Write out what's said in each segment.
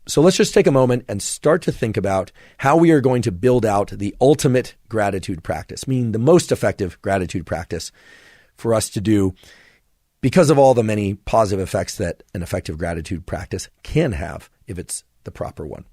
So let's just take a moment and start to think about how we are going to build out the ultimate gratitude practice, meaning the most effective gratitude practice for us to do because of all the many positive effects that an effective gratitude practice can have if it's the proper one.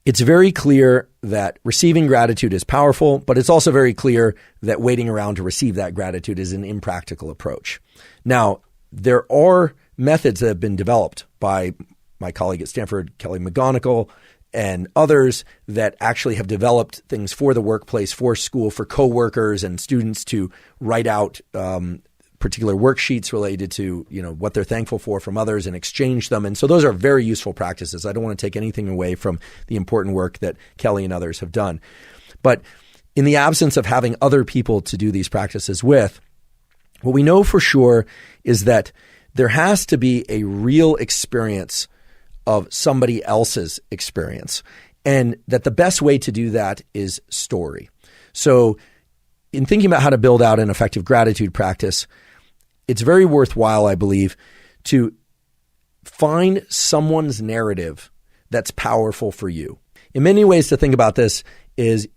It's very clear that receiving gratitude is powerful, but it's also very clear that waiting around to receive that gratitude is an impractical approach. Now, there are methods that have been developed by my colleague at Stanford, Kelly McGonigal, and others that actually have developed things for the workplace, for school, for coworkers and students to write out particular worksheets related to, what they're thankful for from others and exchange them. And so those are very useful practices. I don't want to take anything away from the important work that Kelly and others have done. But in the absence of having other people to do these practices with, what we know for sure is that there has to be a real experience of somebody else's experience, and that the best way to do that is story. So in thinking about how to build out an effective gratitude practice, it's very worthwhile, I believe, to find someone's narrative that's powerful for you. In many ways to think about this is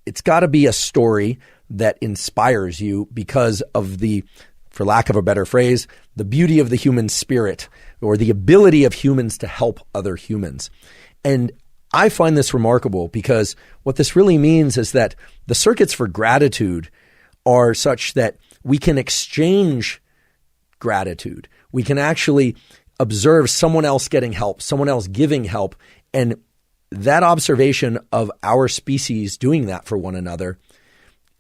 it's got to be a story that inspires you because of the, for lack of a better phrase, the beauty of the human spirit or the ability of humans to help other humans. And I find this remarkable because what this really means is that the circuits for gratitude are such that we can exchange gratitude. We can actually observe someone else getting help, someone else giving help, and that observation of our species doing that for one another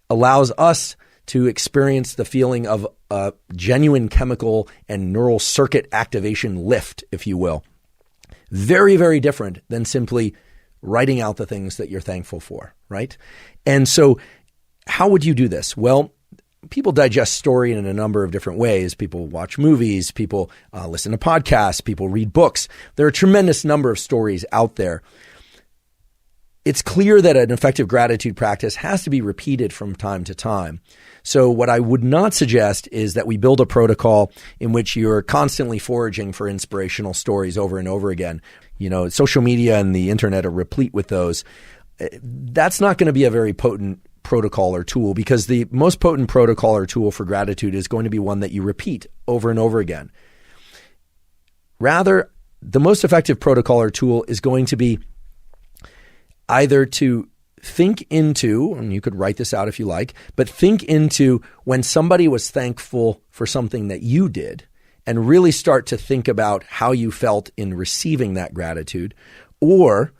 allows us to experience the feeling of a genuine chemical and neural circuit activation lift, if you will. Very, very different than simply writing out the things that you're thankful for, right? And so how would you do this? Well, people digest story in a number of different ways. People watch movies, people listen to podcasts, people read books. There are a tremendous number of stories out there. It's clear that an effective gratitude practice has to be repeated from time to time. So what I would not suggest is that we build a protocol in which you're constantly foraging for inspirational stories over and over again. Social media and the internet are replete with those. That's not going to be a very potent protocol or tool, because the most potent protocol or tool for gratitude is going to be one that you repeat over and over again. Rather, the most effective protocol or tool is going to be either to think into, and you could write this out if you like, but think into when somebody was thankful for something that you did and really start to think about how you felt in receiving that gratitude, or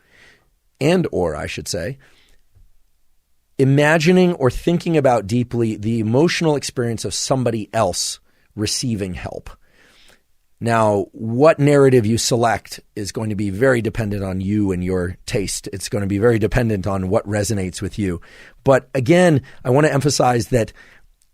I should say, imagining or thinking about deeply the emotional experience of somebody else receiving help. Now, what narrative you select is going to be very dependent on you and your taste. It's going to be very dependent on what resonates with you. But again, I want to emphasize that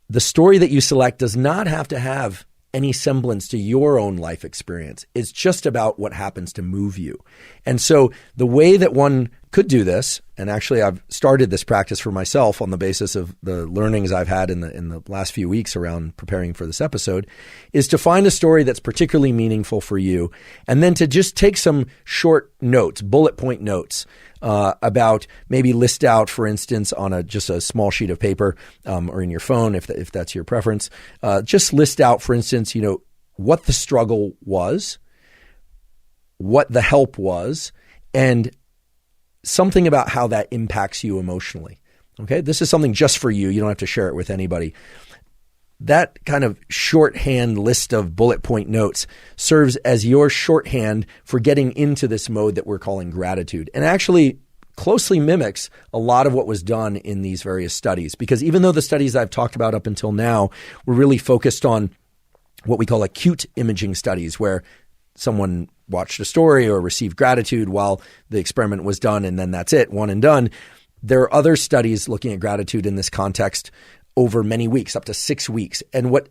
the story that you select does not have to have any semblance to your own life experience. It's just about what happens to move you. And so the way that one could do this, and actually I've started this practice for myself on the basis of the learnings I've had in the last few weeks around preparing for this episode, is to find a story that's particularly meaningful for you, and then to just take some short notes, bullet point notes, about maybe list out, for instance, on just a small sheet of paper, or in your phone, if that's your preference, just list out, for instance, what the struggle was, what the help was, and something about how that impacts you emotionally. Okay, this is something just for you. You don't have to share it with anybody. That kind of shorthand list of bullet point notes serves as your shorthand for getting into this mode that we're calling gratitude, and actually closely mimics a lot of what was done in these various studies. Because even though the studies I've talked about up until now were really focused on what we call acute imaging studies, where someone watched a story or received gratitude while the experiment was done, and then that's it, one and done. There are other studies looking at gratitude in this context over many weeks, up to 6 weeks. And what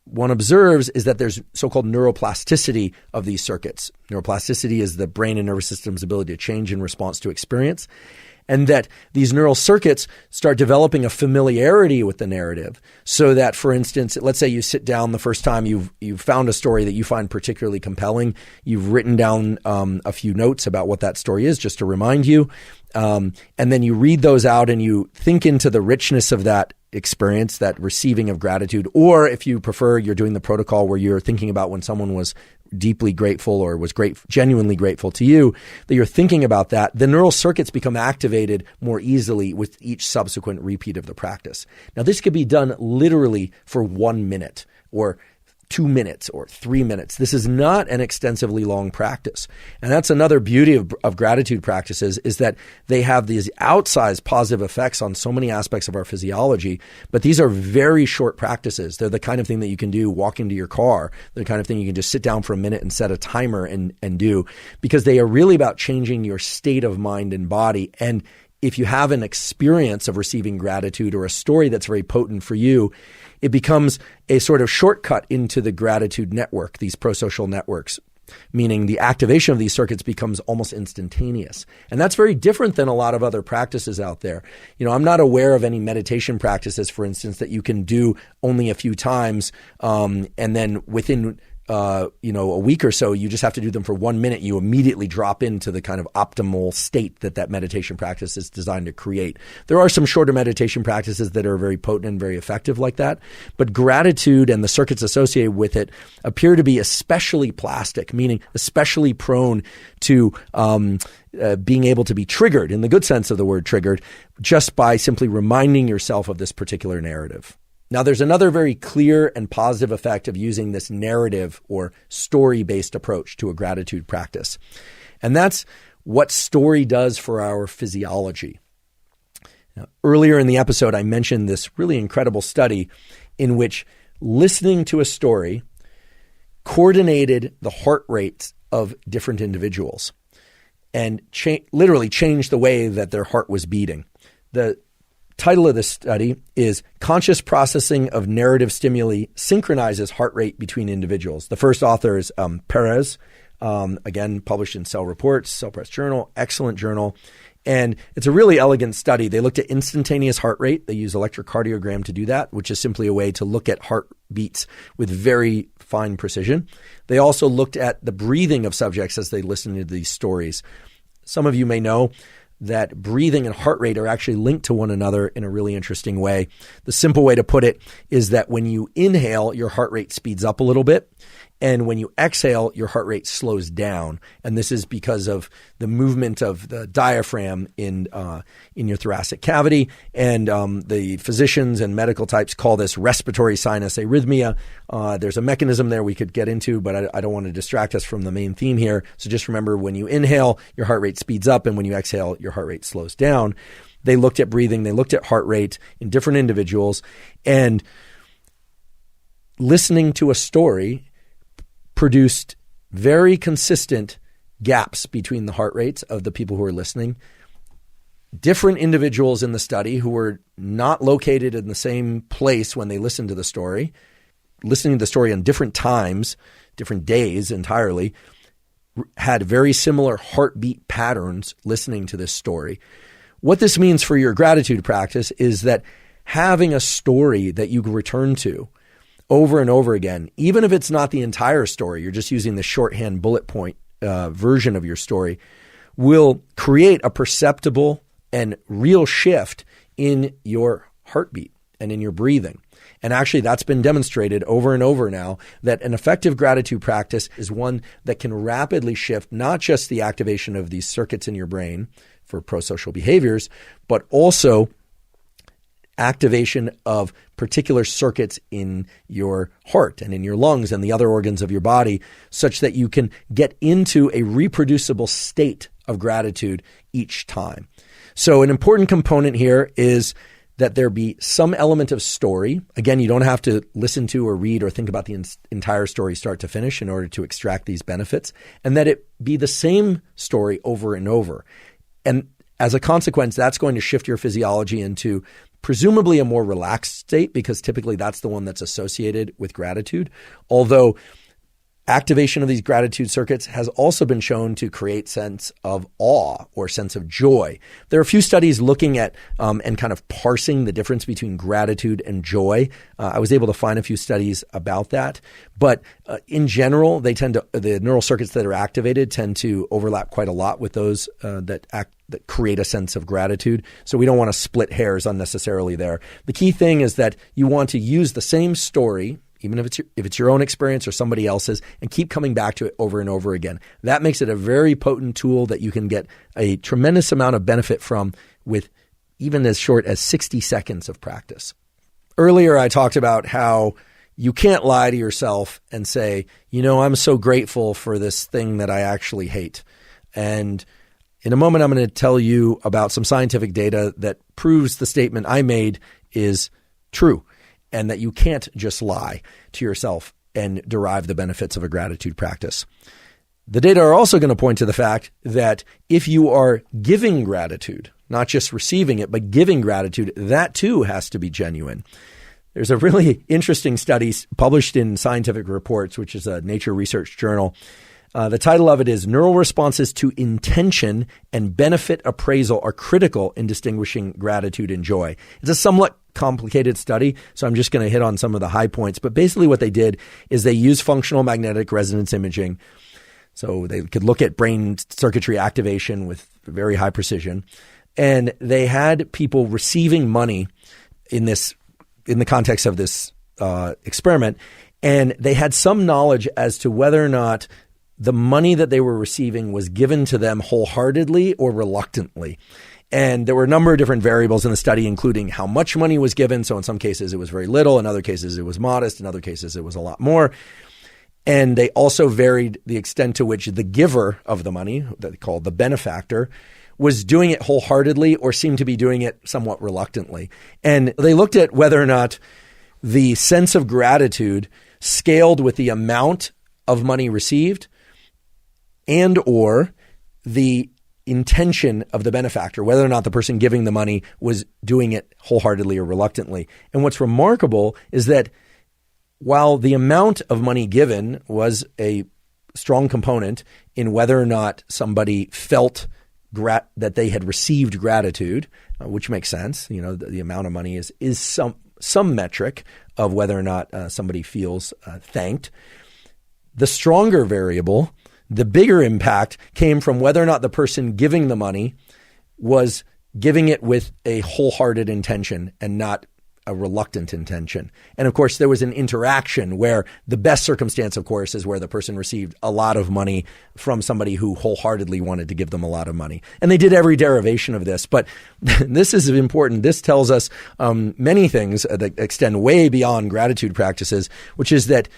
one observes is that there's so-called neuroplasticity of these circuits. Neuroplasticity is the brain and nervous system's ability to change in response to experience. and that these neural circuits start developing a familiarity with the narrative. So that, for instance, let's say you sit down the first time you've found a story that you find particularly compelling. You've written down a few notes about what that story is, just to remind you. And then you read those out and you think into the richness of that experience, that receiving of gratitude. Or if you prefer, you're doing the protocol where you're thinking about when someone was deeply grateful or was genuinely grateful to you, that you're thinking about that. The neural circuits become activated more easily with each subsequent repeat of the practice. Now, this could be done literally for 1 minute or 2 minutes or 3 minutes. This is not an extensively long practice. And that's another beauty of gratitude practices, is that they have these outsized positive effects on so many aspects of our physiology, but these are very short practices. They're the kind of thing that you can do walking to your car. They're the kind of thing you can just sit down for a minute and set a timer and do, because they are really about changing your state of mind and body. And if you have an experience of receiving gratitude or a story that's very potent for you, it becomes a sort of shortcut into the gratitude network, these prosocial networks, meaning the activation of these circuits becomes almost instantaneous. And that's very different than a lot of other practices out there. I'm not aware of any meditation practices, for instance, that you can do only a few times, and then within a week or so, you just have to do them for 1 minute. You immediately drop into the kind of optimal state that meditation practice is designed to create. There are some shorter meditation practices that are very potent and very effective like that. But gratitude and the circuits associated with it appear to be especially plastic, meaning especially prone to being able to be triggered, in the good sense of the word triggered, just by simply reminding yourself of this particular narrative. Now, there's another very clear and positive effect of using this narrative or story-based approach to a gratitude practice. And that's what story does for our physiology. Now, earlier in the episode, I mentioned this really incredible study in which listening to a story coordinated the heart rates of different individuals and literally changed the way that their heart was beating. The title of this study is Conscious Processing of Narrative Stimuli Synchronizes Heart Rate Between Individuals. The first author is Perez, again, published in Cell Reports, Cell Press Journal, excellent journal. And it's a really elegant study. They looked at instantaneous heart rate. They use electrocardiogram to do that, which is simply a way to look at heartbeats with very fine precision. They also looked at the breathing of subjects as they listened to these stories. Some of you may know that breathing and heart rate are actually linked to one another in a really interesting way. The simple way to put it is that when you inhale, your heart rate speeds up a little bit. And when you exhale, your heart rate slows down. And this is because of the movement of the diaphragm in your thoracic cavity. And the physicians and medical types call this respiratory sinus arrhythmia. There's a mechanism there we could get into, but I don't want to distract us from the main theme here. So just remember, when you inhale, your heart rate speeds up. And when you exhale, your heart rate slows down. They looked at breathing. They looked at heart rate in different individuals. And listening to a story produced very consistent gaps between the heart rates of the people who were listening. Different individuals in the study who were not located in the same place when they listened to the story, listening to the story on different times, different days entirely, had very similar heartbeat patterns listening to this story. What this means for your gratitude practice is that having a story that you can return to over and over again, even if it's not the entire story, you're just using the shorthand bullet point version of your story, will create a perceptible and real shift in your heartbeat and in your breathing. And actually, that's been demonstrated over and over now, that an effective gratitude practice is one that can rapidly shift not just the activation of these circuits in your brain for prosocial behaviors, but also activation of particular circuits in your heart and in your lungs and the other organs of your body, such that you can get into a reproducible state of gratitude each time. So an important component here is that there be some element of story. Again, you don't have to listen to or read or think about the entire story start to finish in order to extract these benefits, and that it be the same story over and over. And as a consequence, that's going to shift your physiology into presumably a more relaxed state, because typically that's the one that's associated with gratitude. Although Activation of these gratitude circuits has also been shown to create sense of awe or sense of joy. There are a few studies looking at and kind of parsing the difference between gratitude and joy. I was able to find a few studies about that, but in general, the neural circuits that are activated tend to overlap quite a lot with those that create a sense of gratitude. So we don't want to split hairs unnecessarily there. The key thing is that you want to use the same story, even if it's your own experience or somebody else's, and keep coming back to it over and over again. That makes it a very potent tool that you can get a tremendous amount of benefit from with even as short as 60 seconds of practice. Earlier, I talked about how you can't lie to yourself and say, I'm so grateful for this thing that I actually hate. And in a moment, I'm going to tell you about some scientific data that proves the statement I made is true, and that you can't just lie to yourself and derive the benefits of a gratitude practice. The data are also going to point to the fact that if you are giving gratitude, not just receiving it, but giving gratitude, that too has to be genuine. There's a really interesting study published in Scientific Reports, which is a Nature research journal. The title of it is Neural Responses to Intention and Benefit Appraisal Are Critical in Distinguishing Gratitude and Joy. It's a somewhat complicated study, so I'm just going to hit on some of the high points. But basically what they did is they used functional magnetic resonance imaging. So they could look at brain circuitry activation with very high precision. And they had people receiving money in the context of this experiment. And they had some knowledge as to whether or not the money that they were receiving was given to them wholeheartedly or reluctantly. And there were a number of different variables in the study, including how much money was given. So in some cases, it was very little. In other cases, it was modest. In other cases, it was a lot more. And they also varied the extent to which the giver of the money, that they called the benefactor, was doing it wholeheartedly or seemed to be doing it somewhat reluctantly. And they looked at whether or not the sense of gratitude scaled with the amount of money received and or the intention of the benefactor, whether or not the person giving the money was doing it wholeheartedly or reluctantly. And what's remarkable is that while the amount of money given was a strong component in whether or not somebody felt that they had received gratitude, which makes sense. The amount of money is some metric of whether or not somebody feels thanked. The stronger variable, the bigger impact, came from whether or not the person giving the money was giving it with a wholehearted intention and not a reluctant intention. And of course, there was an interaction where the best circumstance, of course, is where the person received a lot of money from somebody who wholeheartedly wanted to give them a lot of money. And they did every derivation of this. But this is important. This tells us many things that extend way beyond gratitude practices, which is that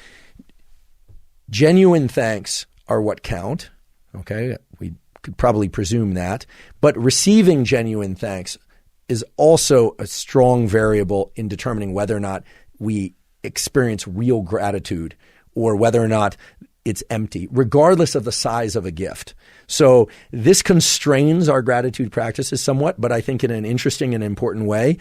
genuine thanks are what count. Okay, we could probably presume that. But receiving genuine thanks is also a strong variable in determining whether or not we experience real gratitude or whether or not it's empty, regardless of the size of a gift. So this constrains our gratitude practices somewhat, but I think in an interesting and important way.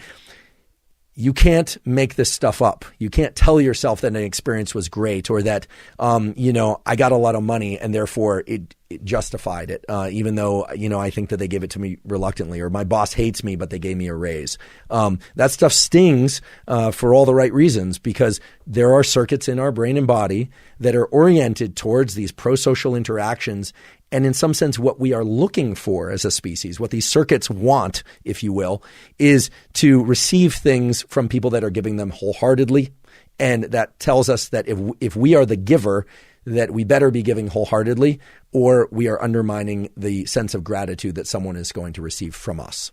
You can't make this stuff up. You can't tell yourself that an experience was great or that, I got a lot of money and therefore it justified it, even though, I think that they gave it to me reluctantly, or my boss hates me, but they gave me a raise. That stuff stings for all the right reasons, because there are circuits in our brain and body that are oriented towards these pro-social interactions. And in some sense, what we are looking for as a species, what these circuits want, if you will, is to receive things from people that are giving them wholeheartedly. And that tells us that if we are the giver, that we better be giving wholeheartedly, or we are undermining the sense of gratitude that someone is going to receive from us.